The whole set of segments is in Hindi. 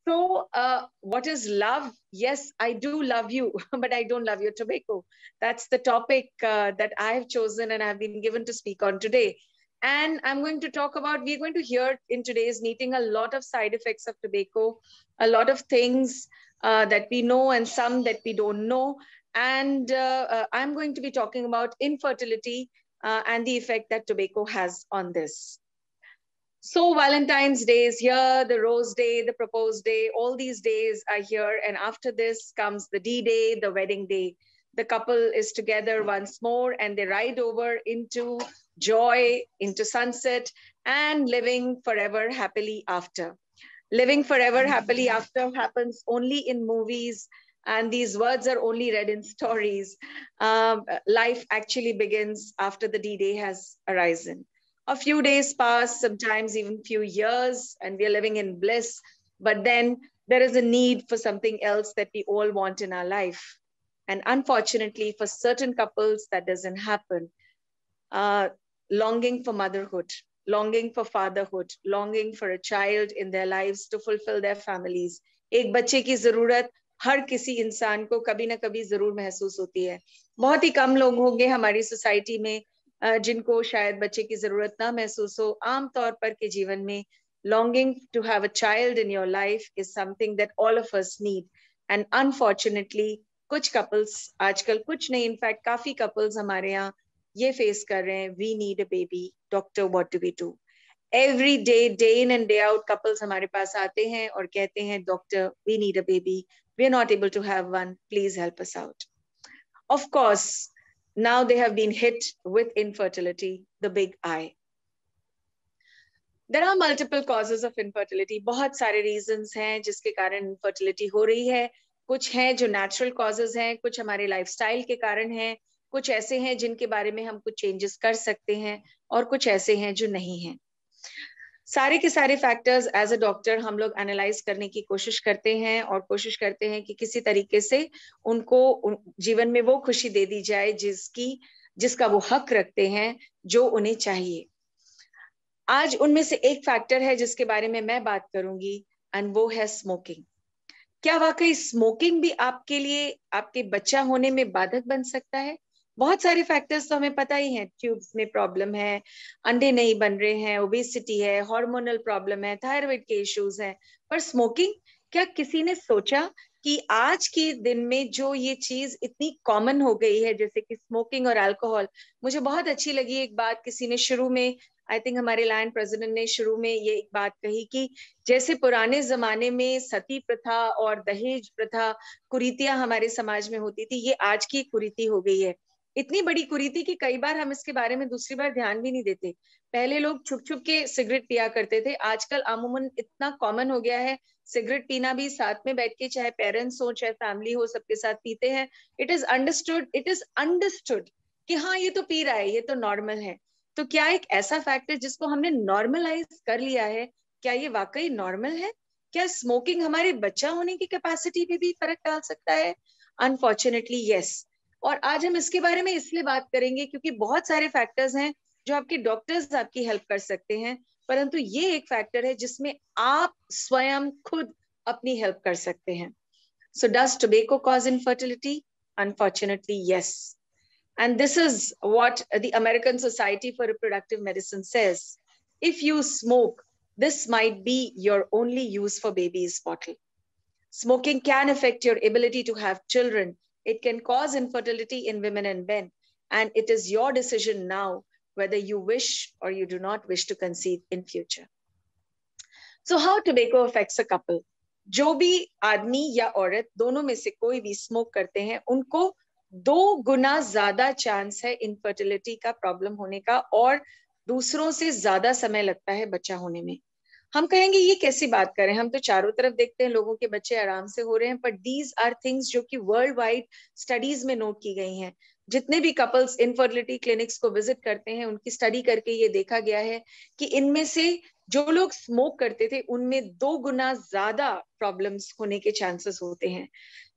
What is love? Yes, I do love you, but I don't love your tobacco. That's the topic that I have chosen and I've been given to speak on today. And I'm going to talk about, we're going to hear in today's meeting a lot of side effects of tobacco, a lot of things that we know and some that we don't know. And I'm going to be talking about infertility and the effect that tobacco has on this. So Valentine's Day is here, the Rose Day, the Proposed Day, all these days are here. And after this comes the D-Day, the wedding day. The couple is together once more and they ride over into joy, into sunset, and living forever happily after. Living forever happily after happens only in movies, and these words are only read in stories. Life actually begins after the D-Day has arisen. A few days pass, sometimes even few years, and we're living in bliss. But then there is a need for something else that we all want in our life. And unfortunately, for certain couples, that doesn't happen. Longing for motherhood, longing for fatherhood, longing for a child in their lives to fulfill their families. एक बच्चे की जरूरत हर किसी इंसान को कभी ना कभी जरूर महसूस होती है. बहुत ही कम लोग होंगे हमारी सोसाइटी में जिनको शायद बच्चे की जरूरत ना महसूस हो. आम तौर पर के जीवन में longing to have a child in your life is something that all of us need. And unfortunately, कुछ couples आजकल, कुछ नहीं, in fact काफी couples हमारे यहाँ ये फेस कर रहे हैं, we need a baby, doctor, what do we do? Every day, day in and day out, couples हमारे पास आते हैं और कहते हैं, doctor, we need a baby, we are not able to have one, please help us out. Of course, now they have been hit with infertility, the big I. There are multiple causes of infertility. बहुत सारे reasons हैं जिसके कारण infertility हो रही है. कुछ हैं जो natural causes हैं, कुछ हमारे lifestyle के कारण हैं, कुछ ऐसे हैं जिनके बारे में हम कुछ changes कर सकते हैं और कुछ ऐसे हैं जो नहीं हैं. सारे के सारे फैक्टर्स एज अ डॉक्टर हम लोग एनालाइज करने की कोशिश करते हैं और कोशिश करते हैं कि किसी तरीके से उनको जीवन में वो खुशी दे दी जाए जिसका वो हक रखते हैं, जो उन्हें चाहिए. आज उनमें से एक फैक्टर है जिसके बारे में मैं बात करूंगी एंड वो है स्मोकिंग. क्या वाकई स्मोकिंग भी आपके लिए आपके बच्चा होने में बाधक बन सकता है? बहुत सारे फैक्टर्स तो हमें पता ही हैं. ट्यूब्स में प्रॉब्लम है, अंडे नहीं बन रहे हैं, ओबेसिटी है, हार्मोनल प्रॉब्लम है, थायराइड के इश्यूज हैं. पर स्मोकिंग, क्या किसी ने सोचा कि आज के दिन में जो ये चीज इतनी कॉमन हो गई है जैसे कि स्मोकिंग और अल्कोहल. मुझे बहुत अच्छी लगी एक बात किसी ने शुरू में, आई थिंक हमारे लैंड प्रेसिडेंट ने शुरू में ये एक बात कही कि जैसे पुराने जमाने में सती प्रथा और दहेज प्रथा कुरीतियां हमारे समाज में होती थी, ये आज की कुरीति हो गई है. इतनी बड़ी कुरीति कि कई बार हम इसके बारे में दूसरी बार ध्यान भी नहीं देते. पहले लोग छुप छुप के सिगरेट पिया करते थे, आजकल अमूमन इतना कॉमन हो गया है सिगरेट पीना भी साथ में बैठ के, चाहे पेरेंट्स हो चाहे फैमिली हो, सबके साथ पीते हैं. इट इज अंडरस्टूड कि हाँ ये तो पी रहा है, ये तो नॉर्मल है. तो क्या एक ऐसा फैक्टर जिसको हमने नॉर्मलाइज कर लिया है, क्या ये वाकई नॉर्मल है? क्या स्मोकिंग हमारे बच्चा होने की कैपेसिटी पे भी फर्क डाल सकता है? Unfortunately yes. और आज हम इसके बारे में इसलिए बात करेंगे क्योंकि बहुत सारे फैक्टर्स हैं जो आपके डॉक्टर्स आपकी हेल्प कर सकते हैं, परंतु ये एक फैक्टर है जिसमें आप स्वयं खुद अपनी हेल्प कर सकते हैं. So does tobacco cause infertility? Unfortunately yes. And this is what the American Society for Reproductive Medicine says. If you smoke, this might be your only use for baby's bottle. Smoking can affect your ability to have children. It can cause infertility in women and men. And it is your decision now whether you wish or you do not wish to conceive in future. So how tobacco affects a couple? जो भी आदमी या औरत दोनों में से कोई भी स्मोक करते हैं, उनको 2 गुना ज्यादा चांस है इनफर्टिलिटी का प्रॉब्लम होने का और दूसरों से ज्यादा समय लगता है बच्चा होने में. हम कहेंगे ये कैसी बात करें, हम तो चारों तरफ देखते हैं लोगों के बच्चे आराम से हो रहे हैं, बट दीज आर थिंग्स जो कि वर्ल्ड वाइड स्टडीज में नोट की गई हैं. जितने भी कपल्स इनफर्टिलिटी क्लिनिक्स को विजिट करते हैं, उनकी स्टडी करके ये देखा गया है कि इनमें से जो लोग स्मोक करते थे उनमें 2 गुना ज्यादा प्रॉब्लम्स होने के चांसेस होते हैं.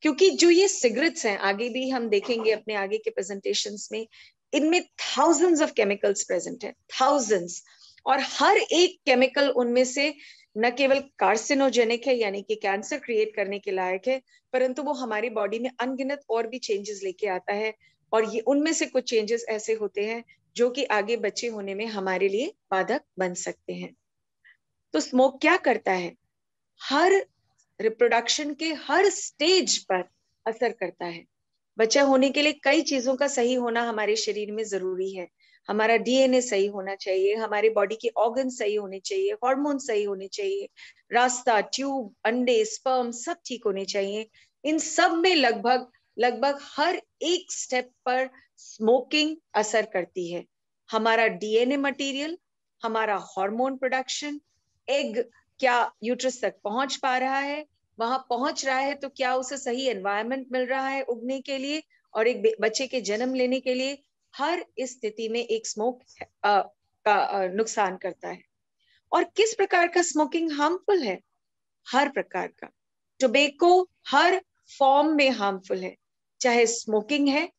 क्योंकि जो ये सिगरेट्स हैं, आगे भी हम देखेंगे अपने आगे के प्रेजेंटेशंस में, इनमें थाउजेंड्स ऑफ केमिकल्स प्रेजेंट है, थाउजेंड्स. और हर एक केमिकल उनमें से न केवल कार्सिनोजेनिक है यानी कि कैंसर क्रिएट करने के लायक है, परंतु वो हमारी बॉडी में अनगिनत और भी चेंजेस लेके आता है। और ये उनमें से कुछ चेंजेस ऐसे होते हैं जो कि आगे बच्चे होने में हमारे लिए बाधक बन सकते हैं। तो स्मोक क्या करता है? हर रिप्रोडक्शन के हर स्टेज पर असर करता है। बच्चा होने के लिए कई चीजों का सही होना हमारे शरीर में जरूरी है। हमारा डीएनए सही होना चाहिए, हमारे बॉडी के ऑर्गन सही होने चाहिए, हार्मोन सही होने चाहिए, रास्ता, ट्यूब, अंडे, स्पर्म सब ठीक होने चाहिए। इन सब में लगभग लगभग हर एक स्टेप पर स्मोकिंग असर करती है। हमारा डीएनए मटेरियल, हमारा हार्मोन प्रोडक्शन, एग क्या यूट्रस तक पहुंच पा रहा है, वहां पहुंच रहा है तो क्या उसे सही एनवायरनमेंट मिल रहा है उगने के लिए और एक बच्चे के जन्म लेने के लिए, हर इस स्थिति में एक स्मोक का नुकसान करता है। और किस प्रकार का स्मोकिंग हार्मफुल है? हर प्रकार का। टोबैको हर फॉर्म में हार्मफुल है, चाहे स्मोकिंग है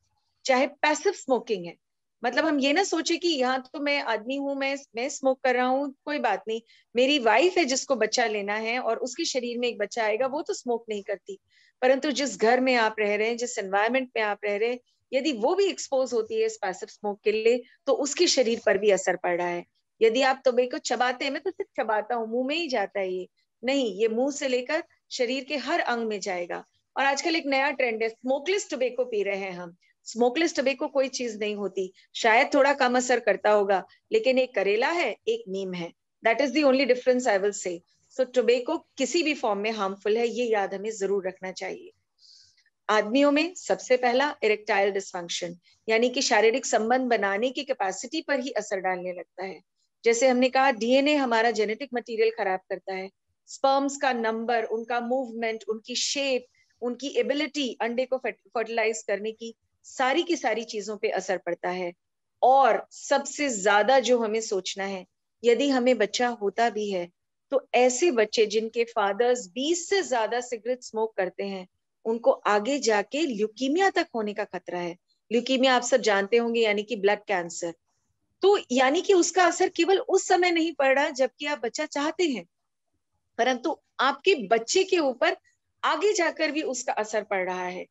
चाहे पैसिव स्मोकिंग है। मतलब हम ये ना सोचे कि यहाँ तो मैं आदमी हूं, मैं स्मोक कर रहा हूँ, कोई बात नहीं, मेरी वाइफ है जिसको बच्चा लेना है और उसके शरीर में एक बच्चा आएगा, वो तो स्मोक नहीं करती। परंतु जिस घर में आप रह रहे हैं, जिस एनवायरमेंट में आप रह रहे हैं, यदि वो भी एक्सपोज होती है इस पैसिव स्मोक के लिए, तो उसके शरीर पर भी असर पड़ रहा है। यदि आप टोबैको चबाते हैं, मैं तो सिर्फ चबाता हूँ, मुंह में ही जाता है, ये नहीं, ये मुंह से लेकर शरीर के हर अंग में जाएगा। और आजकल एक नया ट्रेंड है, स्मोकलेस टोबैको पी रहे हैं हम। स्मोकलेस टोबैको कोई चीज नहीं होती, शायद थोड़ा कम असर करता होगा, लेकिन एक करेला है, एक नीम है। That is the only difference I will say. So tobacco किसी भी फॉर्म में हार्मफुल है, ये याद हमें जरूर रखना चाहिए। आदमियों में सबसे पहला इरेक्टाइल डिसफंक्शन, यानी कि शारीरिक संबंध बनाने की कैपेसिटी पर ही असर डालने लगता है। जैसे हमने कहा, डीएनए हमारा जेनेटिक मटेरियल खराब करता है। स्पर्म्स का नंबर, उनका मूवमेंट, उनकी शेप, उनकी एबिलिटी अंडे को फर्टिलाइज करने की सारी चीजों पे असर पड़ता है। और सबसे ज्यादा जो हमें सोचना है, यदि हमें बच्चा होता भी है तो ऐसे बच्चे जिनके फादर्स 20 से ज्यादा सिगरेट स्मोक करते हैं, उनको आगे जाके ल्यूकीमिया तक होने का खतरा है। ल्यूकीमिया आप सब जानते होंगे, यानी कि ब्लड कैंसर। तो यानी कि उसका असर केवल उस समय नहीं पड़ रहा जबकि आप बच्चा चाहते हैं, परंतु आपके बच्चे के ऊपर आगे जाकर भी उसका असर पड़ रहा है।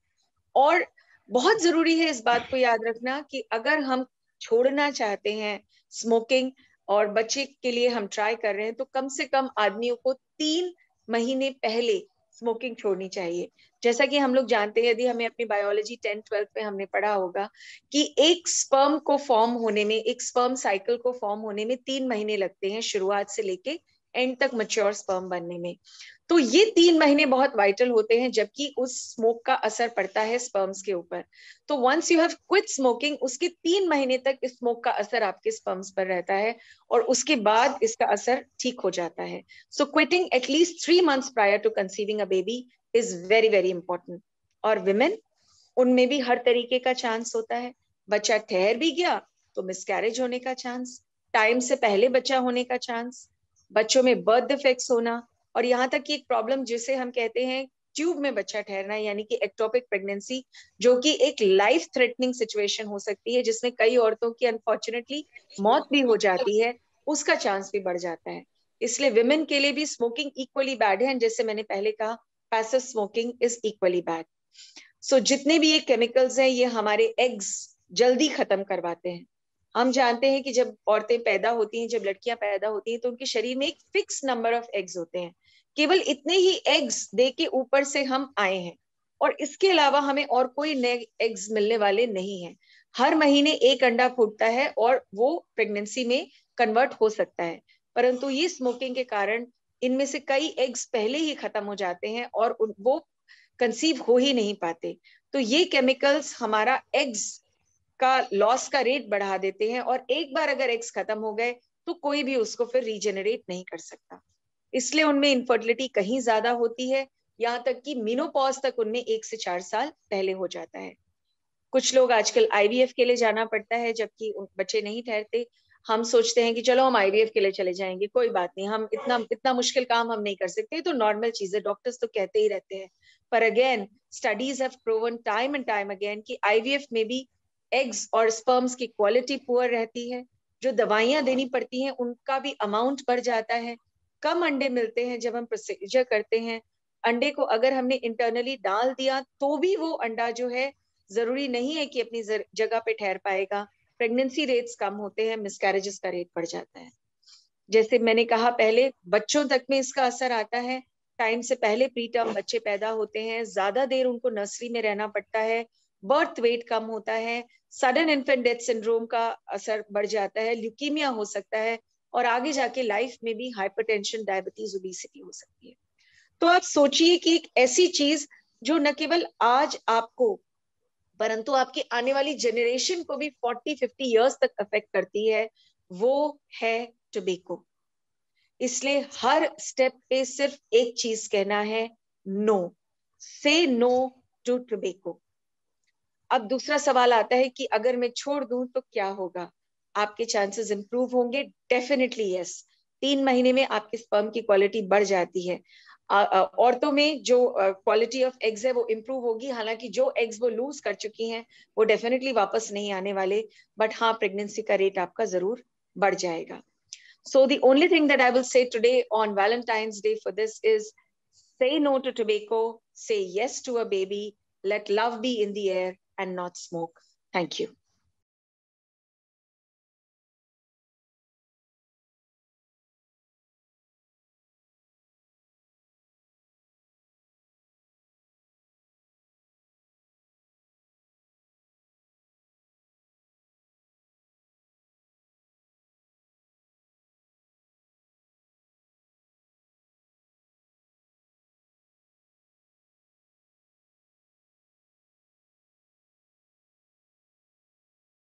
और बहुत जरूरी है इस बात को याद रखना कि अगर हम छोड़ना चाहते हैं स्मोकिंग और बच्चे के लिए हम ट्राई कर रहे हैं, तो कम से कम आदमियों को 3 महीने पहले स्मोकिंग छोड़नी चाहिए। जैसा कि हम लोग जानते हैं, यदि हमें अपनी बायोलॉजी 10th-12th में हमने पढ़ा होगा कि एक स्पर्म को फॉर्म होने में, एक स्पर्म साइकिल को फॉर्म होने में 3 महीने लगते हैं, शुरुआत से लेके एंड तक मैच्योर स्पर्म बनने में। तो ये 3 महीने बहुत वाइटल होते हैं, जबकि उस स्मोक का असर पड़ता है स्पर्म्स के ऊपर। तो once you have quit smoking, उसके 3 महीने तक इस स्मोक का असर आपके स्पर्म्स पर रहता है और उसके बाद इसका असर ठीक हो जाता है। So quitting at least 3 months prior to conceiving a baby is very very important. और विमेन, उनमें भी हर तरीके का चांस होता है। बच्चा ठहर भी गया तो मिसकैरेज होने का चांस, टाइम से पहले बच्चा होने का चांस, बच्चों में बर्थ डिफेक्ट्स होना, और यहाँ तक कि एक प्रॉब्लम जिसे हम कहते हैं ट्यूब में बच्चा ठहरना, यानी कि एक्टोपिक प्रेगनेंसी, जो कि एक लाइफ थ्रेटनिंग सिचुएशन हो सकती है, जिसमें कई औरतों की अनफॉर्चुनेटली मौत भी हो जाती है, उसका चांस भी बढ़ जाता है। इसलिए विमेन के लिए भी स्मोकिंग इक्वली बैड है, जैसे मैंने पहले कहा, passive smoking is equally bad. So जितने भी ये केमिकल्स हैं, ये हमारे एग्स जल्दी खत्म करवाते हैं। हम जानते हैं कि जब औरतें पैदा होती हैं, जब लड़कियां पैदा होती हैं, तो उनके शरीर में एक फिक्स नंबर ऑफ एग्स होते हैं। केवल इतने ही एग्स दे के ऊपर से हम आए हैं, और इसके अलावा हमें और कोई नए एग्स मिलने वाले नहीं हैं। हर महीने एक अंडा फूटता है और वो प्रेगनेंसी में कन्वर्ट हो सकता है, परंतु ये स्मोकिंग के कारण इनमें से कई एग्स पहले ही खत्म हो जाते हैं और वो कंसीव हो ही नहीं पाते। तो ये केमिकल्स हमारा एग्स का लॉस का रेट बढ़ा देते हैं, और एक बार अगर एग्स खत्म हो गए तो कोई भी उसको फिर रीजेनरेट नहीं कर सकता। इसलिए उनमें इनफर्टिलिटी कहीं ज्यादा होती है, यहाँ तक कि मीनोपॉज तक उनमें 1 से 4 साल पहले हो जाता है। कुछ लोग आजकल आईवीएफ के लिए जाना पड़ता है, जबकि बच्चे नहीं ठहरते। हम सोचते हैं कि चलो हम आईवीएफ के लिए चले जाएंगे, कोई बात नहीं, हम इतना इतना मुश्किल काम हम नहीं कर सकते, तो नॉर्मल चीज है, डॉक्टर्स तो कहते ही रहते हैं। पर again, studies have proven time and time again कि आईवीएफ में भी एग्स और स्पर्म्स की क्वालिटी पुअर रहती है, जो दवाइयां देनी पड़ती हैं उनका भी अमाउंट बढ़ जाता है। कम अंडे मिलते हैं जब हम प्रोसीजर करते हैं। अंडे को अगर हमने इंटरनली डाल दिया तो भी वो अंडा जो है जरूरी नहीं है कि अपनी जगह पे ठहर पाएगा। प्रेगनेंसी रेट्स कम होते हैं, मिसकैरेजेस का रेट बढ़ जाता है। जैसे मैंने कहा पहले, बच्चों तक में इसका असर आता है। टाइम से पहले प्री टर्म बच्चे पैदा होते हैं, ज्यादा देर उनको नर्सरी में रहना पड़ता है, बर्थ वेट कम होता है, सडन इन्फेंट डेथ सिंड्रोम का असर बढ़ जाता है, ल्यूकीमिया हो सकता है, और आगे जाके लाइफ में भी हाइपरटेंशन, डायबिटीज, ओबेसिटी हो सकती है। तो आप सोचिए कि एक ऐसी चीज जो न केवल आज आपको परंतु आपकी आने वाली जनरेशन को भी 40-50 इयर्स तक अफेक्ट करती है, वो है टोबैको। इसलिए हर स्टेप पे सिर्फ एक चीज कहना है, नो, से नो टू टोबैको। अब दूसरा सवाल आता है कि अगर मैं छोड़ दूं तो क्या होगा? आपके चांसेस इंप्रूव होंगे, डेफिनेटली यस। 3 महीने में आपके स्पर्म की क्वालिटी बढ़ जाती है। औरतों में जो क्वालिटी ऑफ एग्स है वो इंप्रूव होगी। हालांकि जो एग्स वो लूज कर चुकी हैं वो डेफिनेटली वापस नहीं आने वाले, बट हाँ, प्रेगनेंसी का रेट आपका जरूर बढ़ जाएगा। So the only thing that I will say today on Valentine's Day for this is, say no to tobacco, say yes to a baby, let love be in the air and not smoke. Thank you.